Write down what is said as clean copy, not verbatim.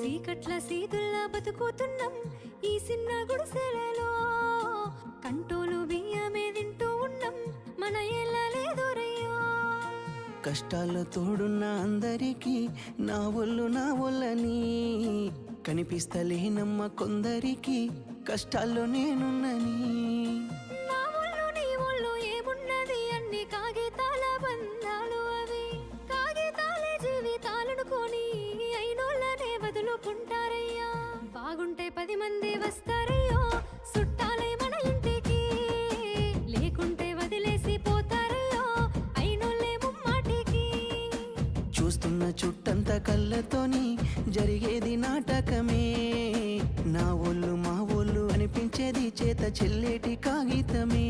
సీకట్ల సీతుల్లా బతుకుతున్నాం ఈ చిన్న గుడిసెలలో. కంటోలు బియ్యమే తింటూ ఉన్నాం మన ఏళ్ళలేదోరయ్యో. కష్టాల్లో తోడున్న అందరికీ నా ఒళ్ళని కనిపిస్తలేనమ్మ కొందరికి కష్టాల్లో నేనున్నని. నా ఒళ్ళు నీ ఒళ్ళు ఏమున్నది అన్ని కాగితాల బంధాలు, అవి కాగితాలే జీవితాలనుకొని అయినోళ్ళనే వదులుకుంటారయ్యా. బాగుంటే 10 మంది వస్తారయ్యో చుట్టాలై మన ఇంటికి, లేకుంటే వదిలేసి పోతారయ్యో అయినోళ్ళే ముమ్మాటికి. చూస్తున్న చుట్టంతా కళ్ళతోని జరిగేది నాటకమే. నా ఒళ్ళు మా ఒళ్ళు అనిపించేది చేత చెల్లేటి కాగితమే.